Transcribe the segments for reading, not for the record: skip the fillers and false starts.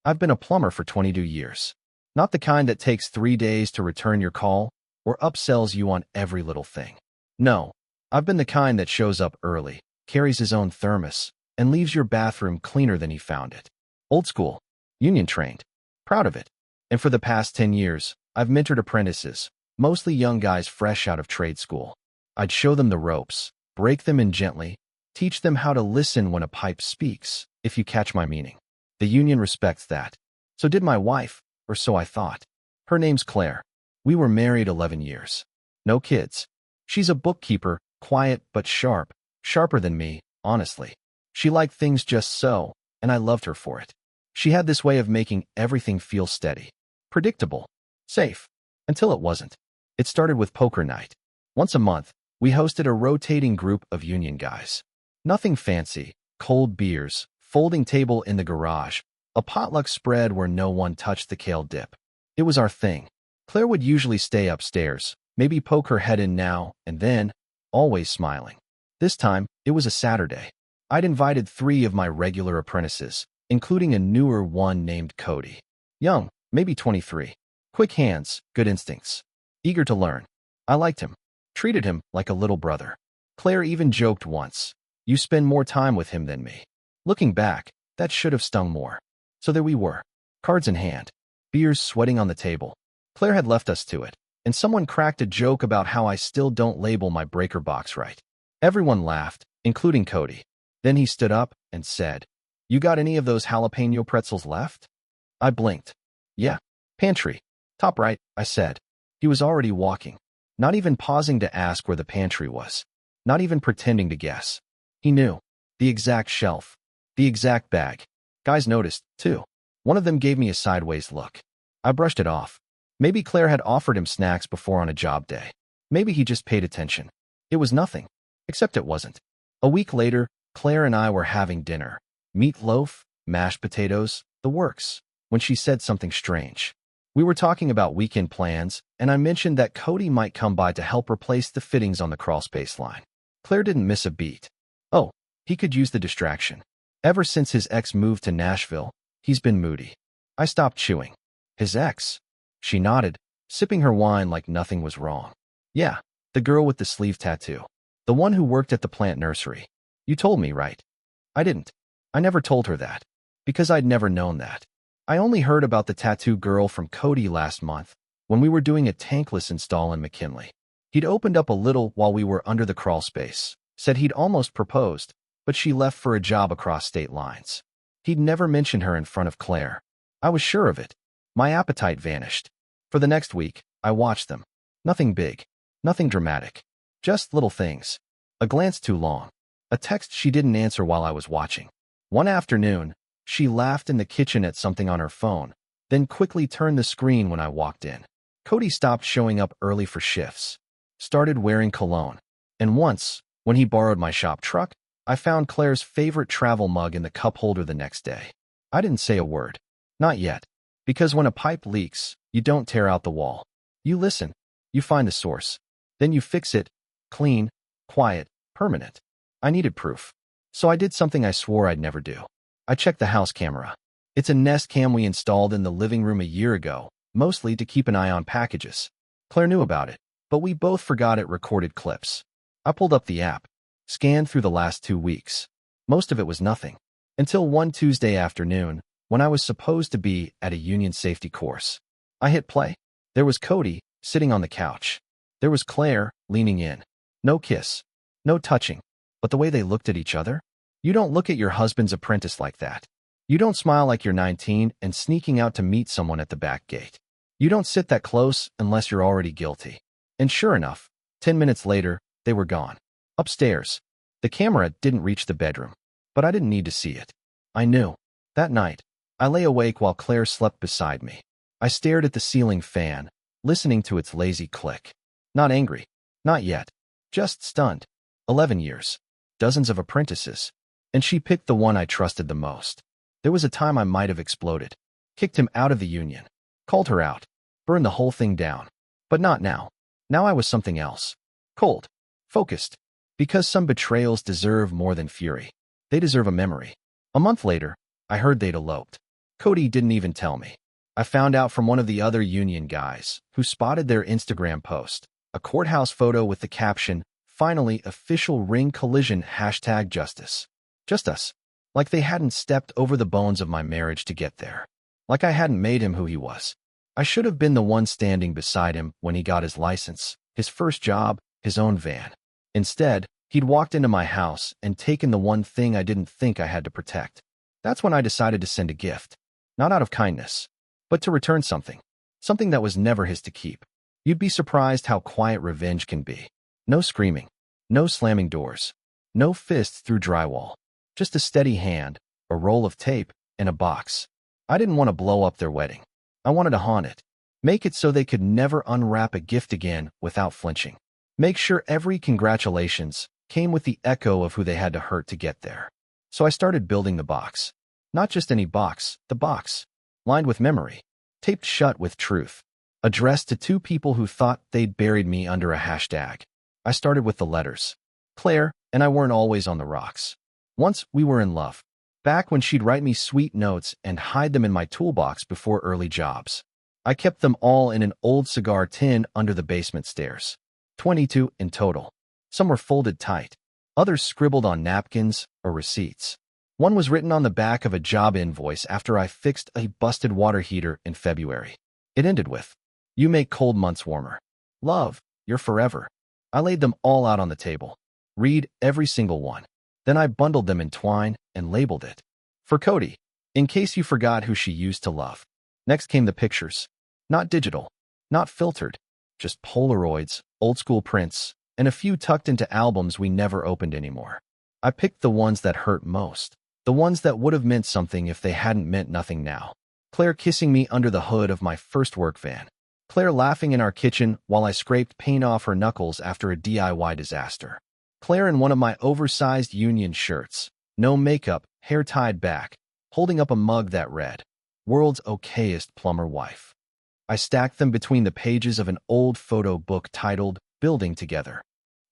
I've been a plumber for 22 years. Not the kind that takes 3 days to return your call or upsells you on every little thing. No, I've been the kind that shows up early, carries his own thermos, and leaves your bathroom cleaner than he found it. Old school, union trained, proud of it. And for the past 10 years, I've mentored apprentices, mostly young guys fresh out of trade school. I'd show them the ropes, break them in gently, teach them how to listen when a pipe speaks, if you catch my meaning. The union respects that. So did my wife, or so I thought. Her name's Claire. We were married 11 years. No kids. She's a bookkeeper, quiet but sharp, sharper than me, honestly. She liked things just so, and I loved her for it. She had this way of making everything feel steady, predictable, safe, until it wasn't. It started with poker night. Once a month, we hosted a rotating group of union guys. Nothing fancy, cold beers, folding table in the garage, a potluck spread where no one touched the kale dip. It was our thing. Claire would usually stay upstairs, maybe poke her head in now and then, always smiling. This time, it was a Saturday. I'd invited 3 of my regular apprentices, including a newer one named Cody. Young, maybe 23. Quick hands, good instincts. Eager to learn. I liked him. Treated him like a little brother. Claire even joked once, "You spend more time with him than me." Looking back, that should have stung more. So there we were, cards in hand, beers sweating on the table. Claire had left us to it, and someone cracked a joke about how I still don't label my breaker box right. Everyone laughed, including Cody. Then he stood up and said, "You got any of those jalapeno pretzels left?" I blinked. "Yeah, pantry. Top right," I said. He was already walking, not even pausing to ask where the pantry was, not even pretending to guess. He knew. The exact shelf. The exact bag. Guys noticed, too. One of them gave me a sideways look. I brushed it off. Maybe Claire had offered him snacks before on a job day. Maybe he just paid attention. It was nothing. Except it wasn't. A week later, Claire and I were having dinner. Meatloaf, mashed potatoes, the works, when she said something strange. We were talking about weekend plans, and I mentioned that Cody might come by to help replace the fittings on the crawlspace line. Claire didn't miss a beat. Oh, he could use the distraction. Ever since his ex moved to Nashville, he's been moody. I stopped chewing. His ex? She nodded, sipping her wine like nothing was wrong. Yeah, the girl with the sleeve tattoo. The one who worked at the plant nursery. You told me, right? I didn't. I never told her that. Because I'd never known that. I only heard about the tattoo girl from Cody last month, when we were doing a tankless install in McKinley. He'd opened up a little while we were under the crawlspace, said he'd almost proposed, but she left for a job across state lines. He'd never mentioned her in front of Claire. I was sure of it. My appetite vanished. For the next week, I watched them. Nothing big. Nothing dramatic. Just little things. A glance too long. A text she didn't answer while I was watching. One afternoon, she laughed in the kitchen at something on her phone, then quickly turned the screen when I walked in. Cody stopped showing up early for shifts. Started wearing cologne. And once, when he borrowed my shop truck, I found Claire's favorite travel mug in the cup holder the next day. I didn't say a word. Not yet. Because when a pipe leaks, you don't tear out the wall. You listen. You find the source. Then you fix it. Clean, quiet, permanent. I needed proof. So I did something I swore I'd never do. I checked the house camera. It's a Nest Cam we installed in the living room a year ago, mostly to keep an eye on packages. Claire knew about it, but we both forgot it recorded clips. I pulled up the app, scanned through the last 2 weeks. Most of it was nothing. Until one Tuesday afternoon, when I was supposed to be at a union safety course. I hit play. There was Cody, sitting on the couch. There was Claire, leaning in. No kiss. No touching. But the way they looked at each other? You don't look at your husband's apprentice like that. You don't smile like you're 19 and sneaking out to meet someone at the back gate. You don't sit that close unless you're already guilty. And sure enough, 10 minutes later, they were gone. Upstairs. The camera didn't reach the bedroom. But I didn't need to see it. I knew. That night, I lay awake while Claire slept beside me. I stared at the ceiling fan, listening to its lazy click. Not angry. Not yet. Just stunned. 11 years. Dozens of apprentices. And she picked the one I trusted the most. There was a time I might have exploded. Kicked him out of the union. Called her out. Burned the whole thing down. But not now. Now I was something else. Cold. Focused. Because some betrayals deserve more than fury. They deserve a memory. A month later, I heard they'd eloped. Cody didn't even tell me. I found out from one of the other union guys who spotted their Instagram post, a courthouse photo with the caption, "Finally, official ring collision #justice. Just us. Like they hadn't stepped over the bones of my marriage to get there. Like I hadn't made him who he was. I should have been the one standing beside him when he got his license, his first job, his own van. Instead, he'd walked into my house and taken the one thing I didn't think I had to protect. That's when I decided to send a gift. Not out of kindness, but to return something. Something that was never his to keep. You'd be surprised how quiet revenge can be. No screaming. No slamming doors. No fists through drywall. Just a steady hand, a roll of tape, and a box. I didn't want to blow up their wedding. I wanted to haunt it. Make it so they could never unwrap a gift again without flinching. Make sure every congratulations came with the echo of who they had to hurt to get there. So I started building the box. Not just any box, the box. Lined with memory. Taped shut with truth. Addressed to two people who thought they'd buried me under a hashtag. I started with the letters. Claire and I weren't always on the rocks. Once we were in love. Back when she'd write me sweet notes and hide them in my toolbox before early jobs. I kept them all in an old cigar tin under the basement stairs. 22 in total. Some were folded tight. Others scribbled on napkins or receipts. One was written on the back of a job invoice after I fixed a busted water heater in February. It ended with, "You make cold months warmer. Love, you're forever." I laid them all out on the table. Read every single one. Then I bundled them in twine and labeled it. For Cody, in case you forgot who she used to love. Next came the pictures. Not digital, not filtered, just Polaroids, old school prints, and a few tucked into albums we never opened anymore. I picked the ones that hurt most. The ones that would have meant something if they hadn't meant nothing now. Claire kissing me under the hood of my first work van. Claire laughing in our kitchen while I scraped paint off her knuckles after a DIY disaster. Claire in one of my oversized union shirts. No makeup, hair tied back, holding up a mug that read, "World's okayest plumber wife." I stacked them between the pages of an old photo book titled Building Together.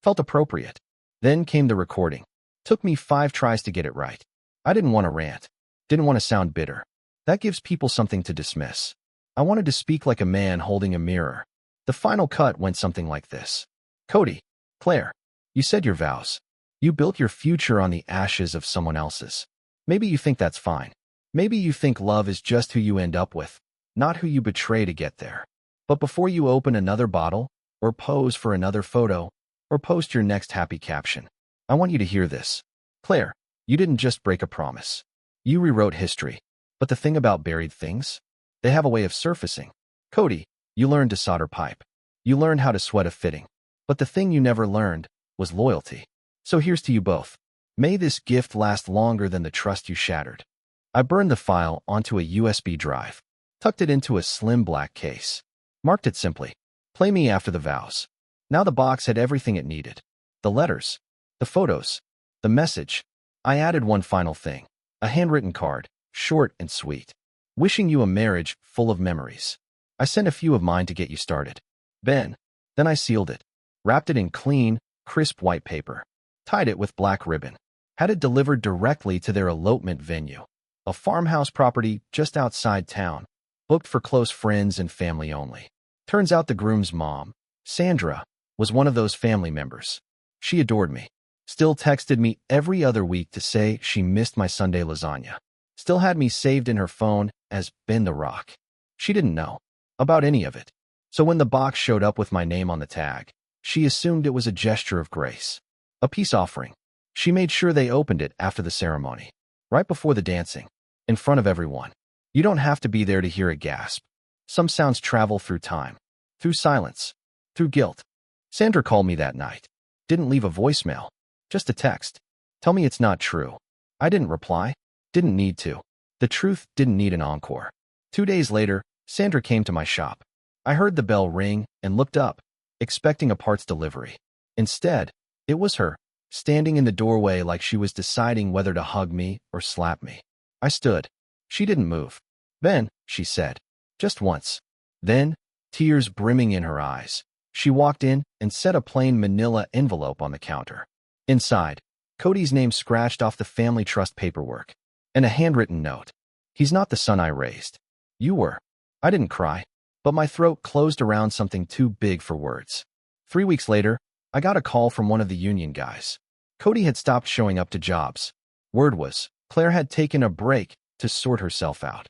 Felt appropriate. Then came the recording. Took me 5 tries to get it right. I didn't want to rant. Didn't want to sound bitter. That gives people something to dismiss. I wanted to speak like a man holding a mirror. The final cut went something like this. Cody, Claire, you said your vows. You built your future on the ashes of someone else's. Maybe you think that's fine. Maybe you think love is just who you end up with, not who you betray to get there. But before you open another bottle, or pose for another photo, or post your next happy caption, I want you to hear this. Claire, you didn't just break a promise. You rewrote history. But the thing about buried things? They have a way of surfacing. Cody, you learned to solder pipe. You learned how to sweat a fitting. But the thing you never learned was loyalty. So here's to you both. May this gift last longer than the trust you shattered. I burned the file onto a USB drive, tucked it into a slim black case, marked it simply, "Play me after the vows." Now the box had everything it needed. The letters, the photos, the message. I added one final thing, a handwritten card, short and sweet. Wishing you a marriage full of memories. I sent a few of mine to get you started. Then I sealed it, wrapped it in clean, crisp white paper, tied it with black ribbon, had it delivered directly to their elopement venue, a farmhouse property just outside town, booked for close friends and family only. Turns out the groom's mom, Sandra, was one of those family members. She adored me. Still texted me every other week to say she missed my Sunday lasagna. Still had me saved in her phone as Ben the Rock. She didn't know about any of it. So when the box showed up with my name on the tag, she assumed it was a gesture of grace, a peace offering. She made sure they opened it after the ceremony, right before the dancing, in front of everyone. You don't have to be there to hear a gasp. Some sounds travel through time, through silence, through guilt. Sandra called me that night. Didn't leave a voicemail, just a text. Tell me it's not true. I didn't reply. Didn't need to. The truth didn't need an encore. 2 days later, Sandra came to my shop. I heard the bell ring and looked up, expecting a parts delivery. Instead, it was her, standing in the doorway like she was deciding whether to hug me or slap me. I stood. She didn't move. "Ben," she said, "just once." Then, tears brimming in her eyes, she walked in and set a plain manila envelope on the counter. Inside, Cody's name scratched off the family trust paperwork, and a handwritten note. He's not the son I raised. You were. I didn't cry, but my throat closed around something too big for words. 3 weeks later, I got a call from one of the union guys. Cody had stopped showing up to jobs. Word was, Claire had taken a break to sort herself out.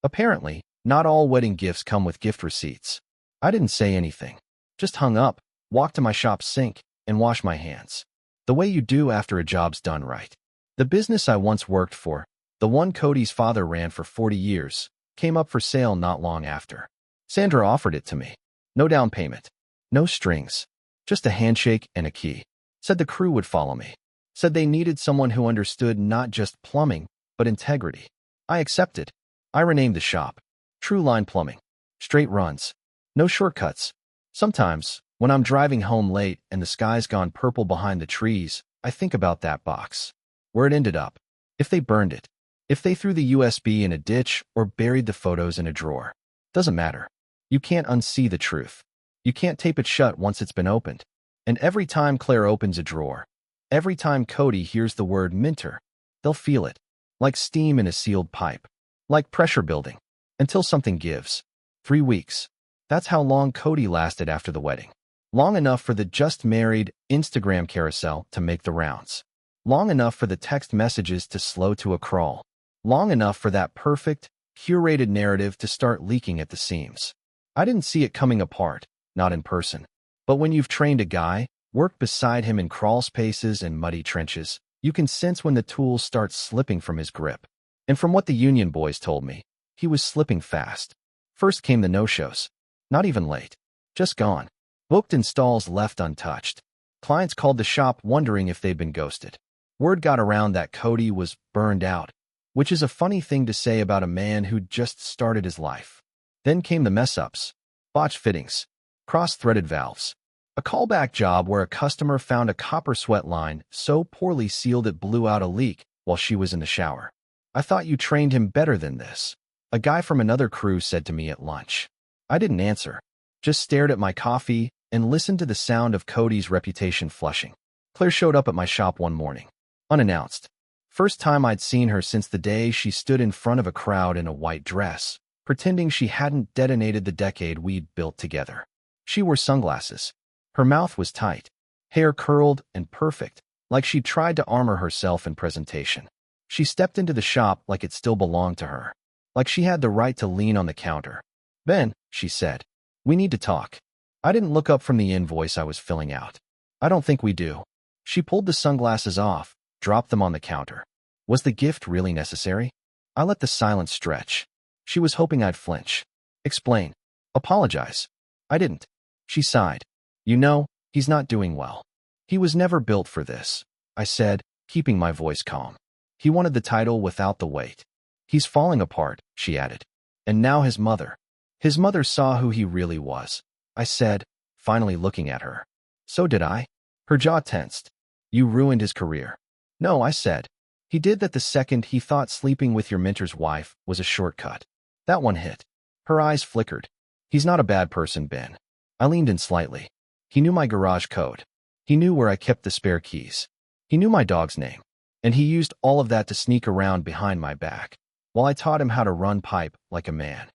Apparently, not all wedding gifts come with gift receipts. I didn't say anything. Just hung up, walked to my shop sink, and washed my hands. The way you do after a job's done right. The business I once worked for, the one Cody's father ran for 40 years, came up for sale not long after. Sandra offered it to me. No down payment. No strings. Just a handshake and a key. Said the crew would follow me. Said they needed someone who understood not just plumbing, but integrity. I accepted. I renamed the shop. True Line Plumbing. Straight runs. No shortcuts. Sometimes, when I'm driving home late and the sky's gone purple behind the trees, I think about that box. Where it ended up. If they burned it. If they threw the USB in a ditch or buried the photos in a drawer. Doesn't matter. You can't unsee the truth. You can't tape it shut once it's been opened. And every time Claire opens a drawer, every time Cody hears the word Minter, they'll feel it. Like steam in a sealed pipe. Like pressure building. Until something gives. 3 weeks. That's how long Cody lasted after the wedding. Long enough for the just married Instagram carousel to make the rounds. Long enough for the text messages to slow to a crawl. Long enough for that perfect, curated narrative to start leaking at the seams. I didn't see it coming apart, not in person. But when you've trained a guy, worked beside him in crawl spaces and muddy trenches, you can sense when the tools start slipping from his grip. And from what the union boys told me, he was slipping fast. First came the no-shows. Not even late. Just gone. Booked installs left untouched. Clients called the shop wondering if they'd been ghosted. Word got around that Cody was burned out, which is a funny thing to say about a man who'd just started his life. Then came the mess-ups. Botched fittings. Cross-threaded valves. A callback job where a customer found a copper sweat line so poorly sealed it blew out a leak while she was in the shower. I thought you trained him better than this, a guy from another crew said to me at lunch. I didn't answer, just stared at my coffee and listened to the sound of Cody's reputation flushing. Claire showed up at my shop one morning, unannounced. First time I'd seen her since the day she stood in front of a crowd in a white dress, pretending she hadn't detonated the decade we'd built together. She wore sunglasses. Her mouth was tight, hair curled and perfect, like she'd tried to armor herself in presentation. She stepped into the shop like it still belonged to her, like she had the right to lean on the counter. "Ben," she said, "we need to talk." I didn't look up from the invoice I was filling out. "I don't think we do." She pulled the sunglasses off, dropped them on the counter. Was the gift really necessary? I let the silence stretch. She was hoping I'd flinch. Explain. Apologize. I didn't. She sighed. "You know, he's not doing well. He was never built for this," I said, keeping my voice calm. "He wanted the title without the weight. He's falling apart," she added. "And now his mother. His mother saw who he really was," I said, finally looking at her. "So did I." Her jaw tensed. "You ruined his career." "No," I said. "He did that the second he thought sleeping with your mentor's wife was a shortcut." That one hit. Her eyes flickered. "He's not a bad person, Ben." I leaned in slightly. "He knew my garage code. He knew where I kept the spare keys. He knew my dog's name. And he used all of that to sneak around behind my back, while I taught him how to run pipe like a man."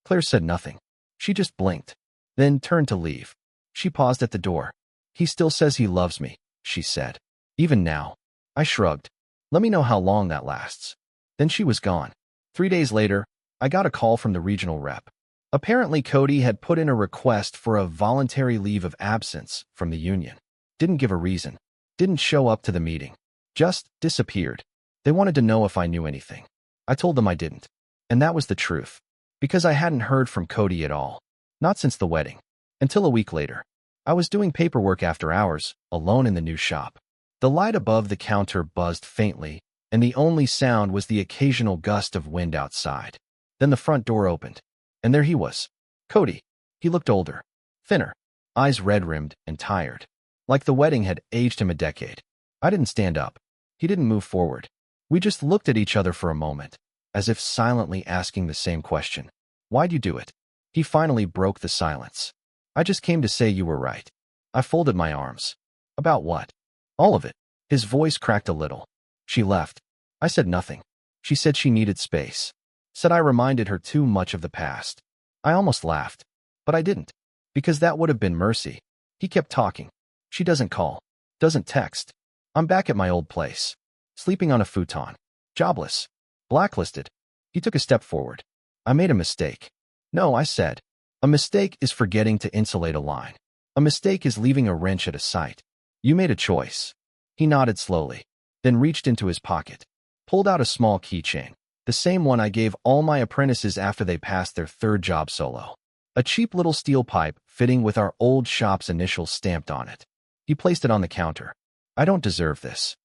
Claire said nothing. She just blinked, then turned to leave. She paused at the door. "He still says he loves me," she said. "Even now." I shrugged. "Let me know how long that lasts." Then she was gone. 3 days later, I got a call from the regional rep. Apparently, Cody had put in a request for a voluntary leave of absence from the union. Didn't give a reason. Didn't show up to the meeting. Just disappeared. They wanted to know if I knew anything. I told them I didn't. And that was the truth. Because I hadn't heard from Cody at all. Not since the wedding. Until a week later. I was doing paperwork after hours, alone in the new shop. The light above the counter buzzed faintly, and the only sound was the occasional gust of wind outside. Then the front door opened. And there he was. Cody. He looked older. Thinner. Eyes red-rimmed and tired. Like the wedding had aged him a decade. I didn't stand up. He didn't move forward. We just looked at each other for a moment, as if silently asking the same question. "Why'd you do it?" He finally broke the silence. "I just came to say you were right." I folded my arms. "About what?" "All of it." His voice cracked a little. "She left." I said nothing. She said she needed space. Said I reminded her too much of the past. I almost laughed, but I didn't, because that would have been mercy. He kept talking. She doesn't call, doesn't text. I'm back at my old place, sleeping on a futon, jobless, blacklisted. He took a step forward. I made a mistake. No, I said. A mistake is forgetting to insulate a line. A mistake is leaving a wrench at a site. You made a choice. He nodded slowly, then reached into his pocket, pulled out a small keychain, the same one I gave all my apprentices after they passed their third job solo. A cheap little steel pipe fitting with our old shop's initials stamped on it. He placed it on the counter. I don't deserve this.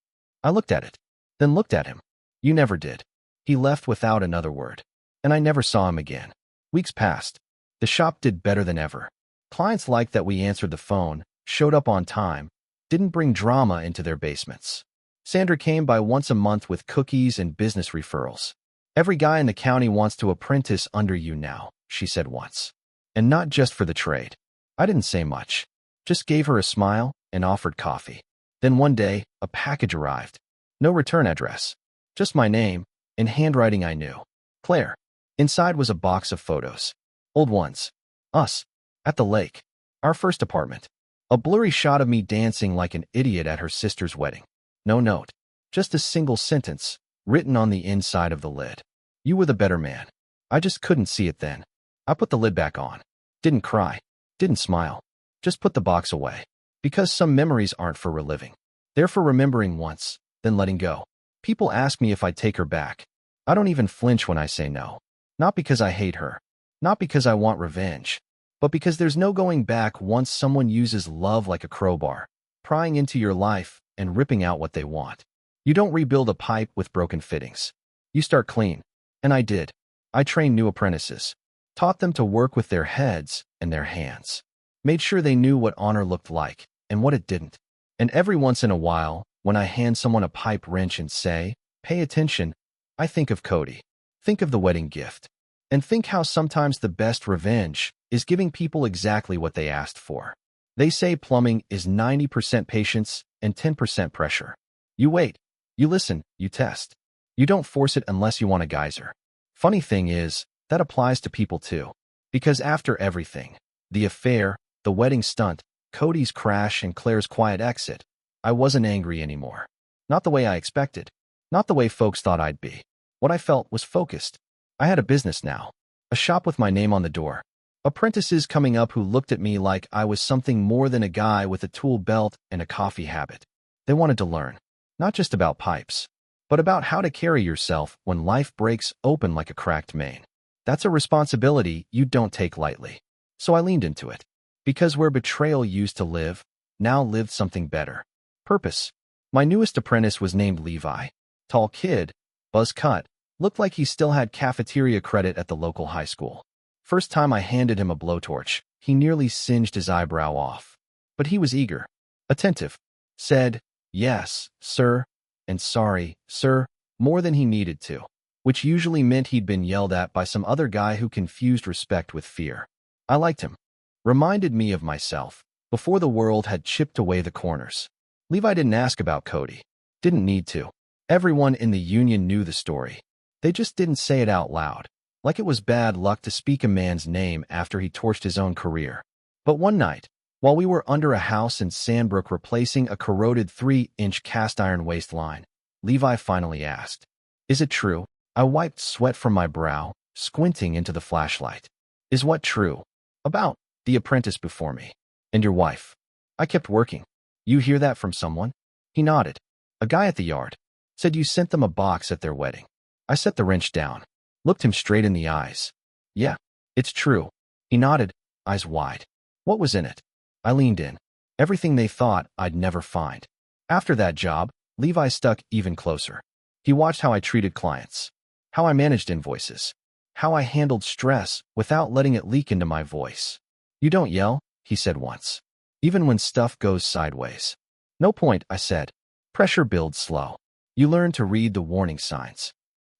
I looked at it, then looked at him. You never did. He left without another word, and I never saw him again. Weeks passed. The shop did better than ever. Clients liked that we answered the phone, showed up on time, didn't bring drama into their basements. Sandra came by once a month with cookies and business referrals. Every guy in the county wants to apprentice under you now, she said once. And not just for the trade. I didn't say much. Just gave her a smile and offered coffee. Then one day, a package arrived. No return address. Just my name, in handwriting I knew. Claire. Inside was a box of photos. Old ones. Us. At the lake. Our first apartment. A blurry shot of me dancing like an idiot at her sister's wedding. No note. Just a single sentence, written on the inside of the lid. You were the better man. I just couldn't see it then. I put the lid back on. Didn't cry. Didn't smile. Just put the box away. Because some memories aren't for reliving. They're for remembering once, then letting go. People ask me if I'd take her back. I don't even flinch when I say no. Not because I hate her. Not because I want revenge. But because there's no going back once someone uses love like a crowbar, prying into your life and ripping out what they want. You don't rebuild a pipe with broken fittings. You start clean. And I did. I trained new apprentices. Taught them to work with their heads and their hands. Made sure they knew what honor looked like and what it didn't. And every once in a while, when I hand someone a pipe wrench and say, pay attention, I think of Cody. Think of the wedding gift. And think how sometimes the best revenge is giving people exactly what they asked for. They say plumbing is 90% patience and 10% pressure. You wait. You listen. You test. You don't force it unless you want a geyser. Funny thing is, that applies to people too. Because after everything, the affair, the wedding stunt, Cody's crash and Claire's quiet exit, I wasn't angry anymore. Not the way I expected. Not the way folks thought I'd be. What I felt was focused. I had a business now. A shop with my name on the door. Apprentices coming up who looked at me like I was something more than a guy with a tool belt and a coffee habit. They wanted to learn. Not just about pipes, but about how to carry yourself when life breaks open like a cracked main. That's a responsibility you don't take lightly. So I leaned into it. Because where betrayal used to live, now lived something better. Purpose. My newest apprentice was named Levi. Tall kid, buzz cut, looked like he still had cafeteria credit at the local high school. First time I handed him a blowtorch, he nearly singed his eyebrow off. But he was eager, attentive, said, yes, sir, and sorry, sir, more than he needed to, which usually meant he'd been yelled at by some other guy who confused respect with fear. I liked him. Reminded me of myself, before the world had chipped away the corners. Levi didn't ask about Cody. Didn't need to. Everyone in the union knew the story. They just didn't say it out loud, like it was bad luck to speak a man's name after he torched his own career. But one night, while we were under a house in Sandbrook replacing a corroded 3-inch cast iron waistline, Levi finally asked, is it true? I wiped sweat from my brow, squinting into the flashlight. Is what true? About the apprentice before me. And your wife. I kept working. You hear that from someone? He nodded. A guy at the yard. Said you sent them a box at their wedding. I set the wrench down. Looked him straight in the eyes. Yeah, it's true. He nodded, eyes wide. What was in it? I leaned in. Everything they thought I'd never find. After that job, Levi stuck even closer. He watched how I treated clients. How I managed invoices. How I handled stress without letting it leak into my voice. You don't yell, he said once. Even when stuff goes sideways. No point, I said. Pressure builds slow. You learn to read the warning signs.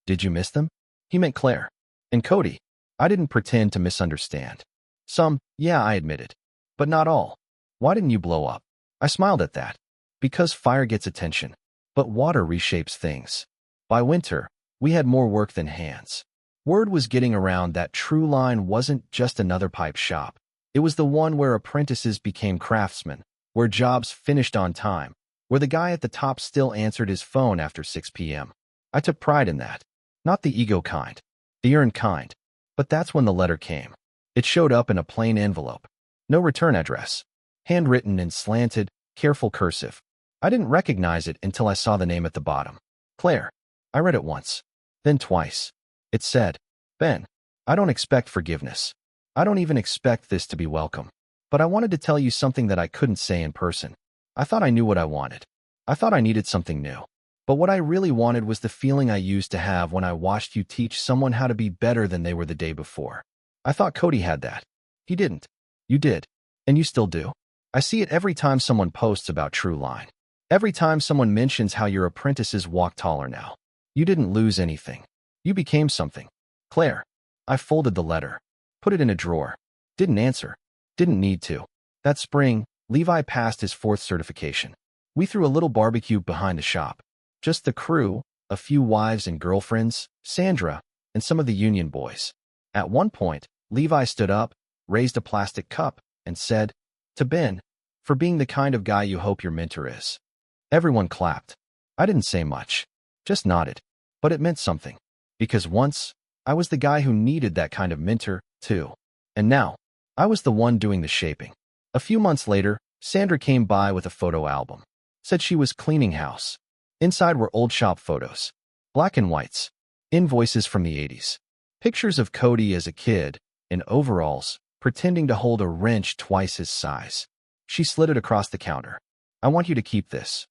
Did you miss them? He meant Claire. And Cody. I didn't pretend to misunderstand. Some, yeah, I admitted. But not all. Why didn't you blow up? I smiled at that. Because fire gets attention. But water reshapes things. By winter, we had more work than hands. Word was getting around that True Line wasn't just another pipe shop. It was the one where apprentices became craftsmen, where jobs finished on time, where the guy at the top still answered his phone after 6 p.m. I took pride in that. Not the ego kind, the earned kind. But that's when the letter came. It showed up in a plain envelope. No return address. Handwritten in slanted, careful cursive. I didn't recognize it until I saw the name at the bottom. Claire. I read it once. Then twice. It said, Ben, I don't expect forgiveness. I don't even expect this to be welcome. But I wanted to tell you something that I couldn't say in person. I thought I knew what I wanted. I thought I needed something new. But what I really wanted was the feeling I used to have when I watched you teach someone how to be better than they were the day before. I thought Cody had that. He didn't. You did. And you still do. I see it every time someone posts about True Line. Every time someone mentions how your apprentices walk taller now. You didn't lose anything. You became something. Claire. I folded the letter. Put it in a drawer. Didn't answer. Didn't need to. That spring, Levi passed his 4th certification. We threw a little barbecue behind the shop. Just the crew, a few wives and girlfriends, Sandra, and some of the union boys. At one point, Levi stood up, raised a plastic cup, and said, "To Ben, for being the kind of guy you hope your mentor is." Everyone clapped. I didn't say much. Just nodded. But it meant something. Because once, I was the guy who needed that kind of mentor, too. And now, I was the one doing the shaping. A few months later, Sandra came by with a photo album. Said she was cleaning house. Inside were old shop photos. Black and whites. Invoices from the 80s. Pictures of Cody as a kid, in overalls, pretending to hold a wrench twice his size. She slid it across the counter. "I want you to keep this."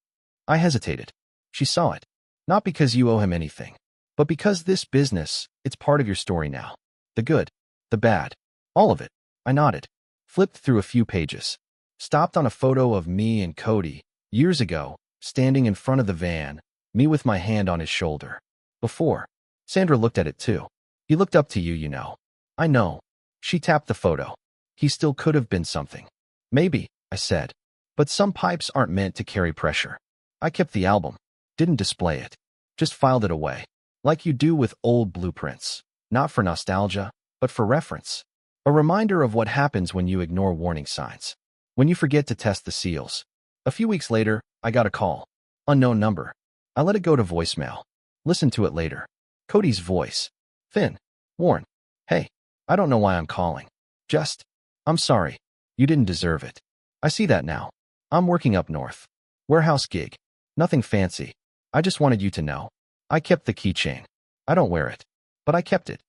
I hesitated. She saw it. "Not because you owe him anything, but because this business, it's part of your story now. The good, the bad, all of it." I nodded. Flipped through a few pages. Stopped on a photo of me and Cody, years ago, standing in front of the van, me with my hand on his shoulder. Before. Sandra looked at it too. "He looked up to you, you know." "I know." She tapped the photo. "He still could have been something." "Maybe," I said. "But some pipes aren't meant to carry pressure." I kept the album. Didn't display it. Just filed it away. Like you do with old blueprints. Not for nostalgia, but for reference. A reminder of what happens when you ignore warning signs. When you forget to test the seals. A few weeks later, I got a call. Unknown number. I let it go to voicemail. Listened to it later. Cody's voice. Thin. Worn. "Hey, I don't know why I'm calling. Just, I'm sorry. You didn't deserve it. I see that now. I'm working up north. Warehouse gig. Nothing fancy. I just wanted you to know. I kept the keychain. I don't wear it. But I kept it.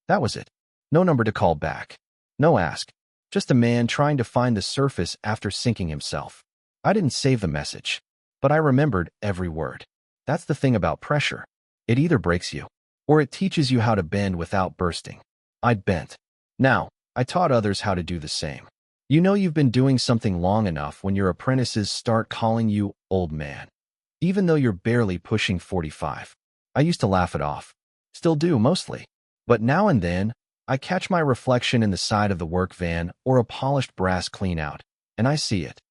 That was it. No number to call back. No ask. Just a man trying to find the surface after sinking himself." I didn't save the message. But I remembered every word. That's the thing about pressure. It either breaks you, or it teaches you how to bend without bursting. I'd bent. Now, I taught others how to do the same. You know you've been doing something long enough when your apprentices start calling you old man. Even though you're barely pushing 45. I used to laugh it off. Still do, mostly. But now and then, I catch my reflection in the side of the work van or a polished brass cleanout, and I see it.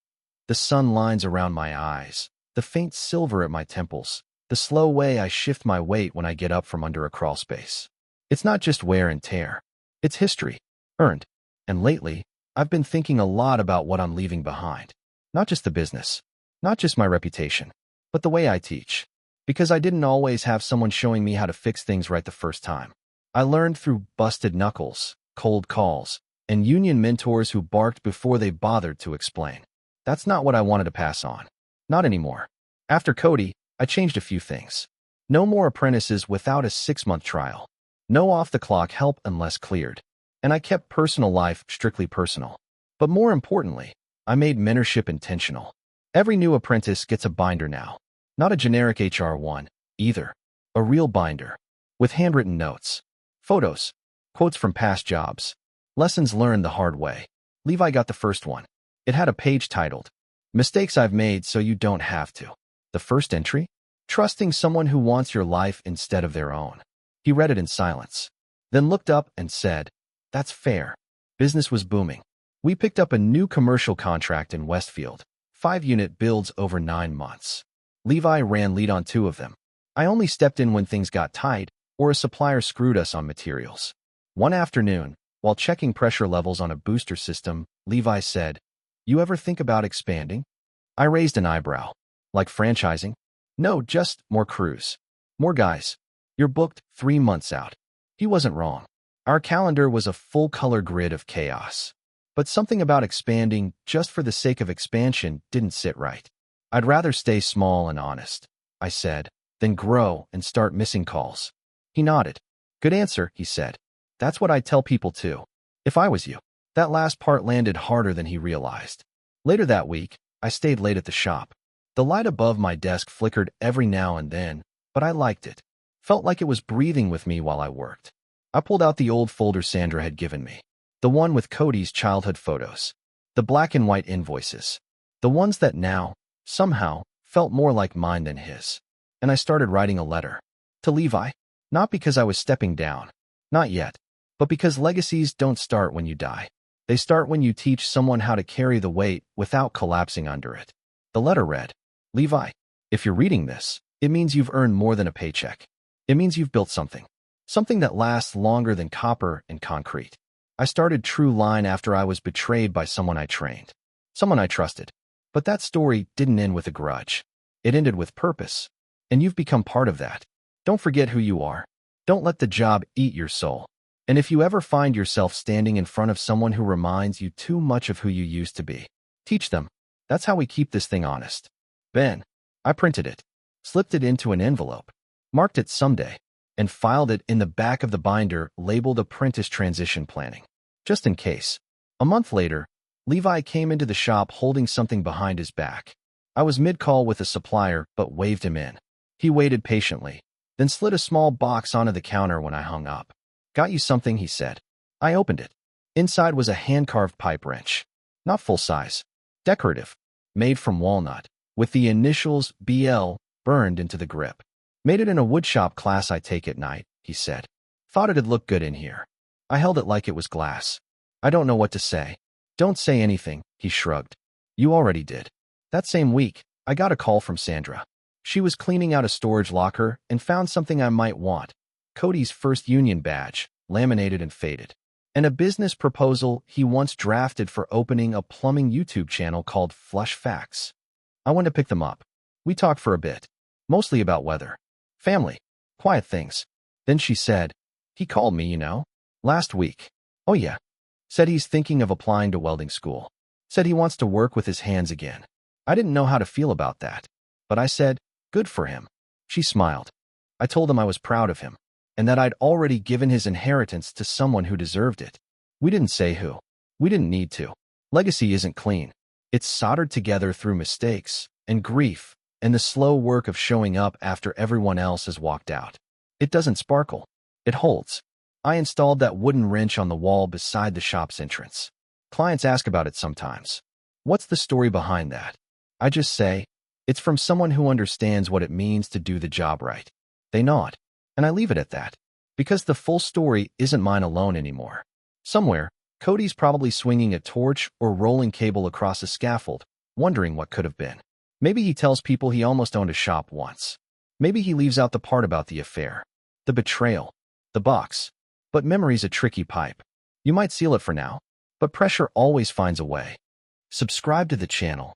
The sun lines around my eyes, the faint silver at my temples, the slow way I shift my weight when I get up from under a crawl space. It's not just wear and tear. It's history. Earned. And lately, I've been thinking a lot about what I'm leaving behind. Not just the business. Not just my reputation. But the way I teach. Because I didn't always have someone showing me how to fix things right the first time. I learned through busted knuckles, cold calls, and union mentors who barked before they bothered to explain. That's not what I wanted to pass on. Not anymore. After Cody, I changed a few things. No more apprentices without a 6-month trial. No off-the-clock help unless cleared. And I kept personal life strictly personal. But more importantly, I made mentorship intentional. Every new apprentice gets a binder now. Not a generic HR1, either. A real binder. With handwritten notes. Photos. Quotes from past jobs. Lessons learned the hard way. Levi got the first one. It had a page titled, "Mistakes I've Made So You Don't Have to." The first entry? Trusting someone who wants your life instead of their own. He read it in silence. Then looked up and said, "That's fair." Business was booming. We picked up a new commercial contract in Westfield. 5-unit builds over 9 months. Levi ran lead on 2 of them. I only stepped in when things got tight or a supplier screwed us on materials. One afternoon, while checking pressure levels on a booster system, Levi said, "You ever think about expanding?" I raised an eyebrow. Like franchising? No, just more crews. More guys. You're booked 3 months out. He wasn't wrong. Our calendar was a full-color grid of chaos. But something about expanding just for the sake of expansion didn't sit right. "I'd rather stay small and honest," I said, "than grow and start missing calls." He nodded. "Good answer," he said. "That's what I'd tell people too, if I was you." That last part landed harder than he realized. Later that week, I stayed late at the shop. The light above my desk flickered every now and then, but I liked it. Felt like it was breathing with me while I worked. I pulled out the old folder Sandra had given me. The one with Cody's childhood photos. The black and white invoices. The ones that now, somehow, felt more like mine than his. And I started writing a letter. To Levi. Not because I was stepping down. Not yet. But because legacies don't start when you die. They start when you teach someone how to carry the weight without collapsing under it. The letter read, "Levi, if you're reading this, it means you've earned more than a paycheck. It means you've built something. Something that lasts longer than copper and concrete." I started True Line after I was betrayed by someone I trained. Someone I trusted. But that story didn't end with a grudge. It ended with purpose. And you've become part of that. Don't forget who you are. Don't let the job eat your soul. And if you ever find yourself standing in front of someone who reminds you too much of who you used to be, teach them. That's how we keep this thing honest. Ben. I printed it, slipped it into an envelope, marked it someday, and filed it in the back of the binder labeled Apprentice Transition Planning. Just in case. A month later, Levi came into the shop holding something behind his back. I was mid-call with a supplier, but waved him in. He waited patiently, then slid a small box onto the counter when I hung up. "Got you something," he said. I opened it. Inside was a hand-carved pipe wrench. Not full-size. Decorative. Made from walnut, with the initials BL burned into the grip. "Made it in a woodshop class I take at night," he said. "Thought it'd look good in here." I held it like it was glass. "I don't know what to say." "Don't say anything," he shrugged. "You already did." That same week, I got a call from Sandra. She was cleaning out a storage locker and found something I might want. Cody's first union badge, laminated and faded. And a business proposal he once drafted for opening a plumbing YouTube channel called Flush Facts. I went to pick them up. We talked for a bit, mostly about weather, family, quiet things. Then she said, "He called me, last week." "Oh yeah." Said he's thinking of applying to welding school. Said he wants to work with his hands again. I didn't know how to feel about that, but I said, "Good for him." She smiled. I told him I was proud of him, and that I'd already given his inheritance to someone who deserved it. We didn't say who. We didn't need to. Legacy isn't clean. It's soldered together through mistakes and grief and the slow work of showing up after everyone else has walked out. It doesn't sparkle. It holds. I installed that wooden wrench on the wall beside the shop's entrance. Clients ask about it sometimes. What's the story behind that? I just say, it's from someone who understands what it means to do the job right. They nod, and I leave it at that. Because the full story isn't mine alone anymore. Somewhere, Cody's probably swinging a torch or rolling cable across a scaffold, wondering what could have been. Maybe he tells people he almost owned a shop once. Maybe he leaves out the part about the affair, the betrayal, the box. But memory's a tricky pipe. You might seal it for now, but pressure always finds a way. Subscribe to the channel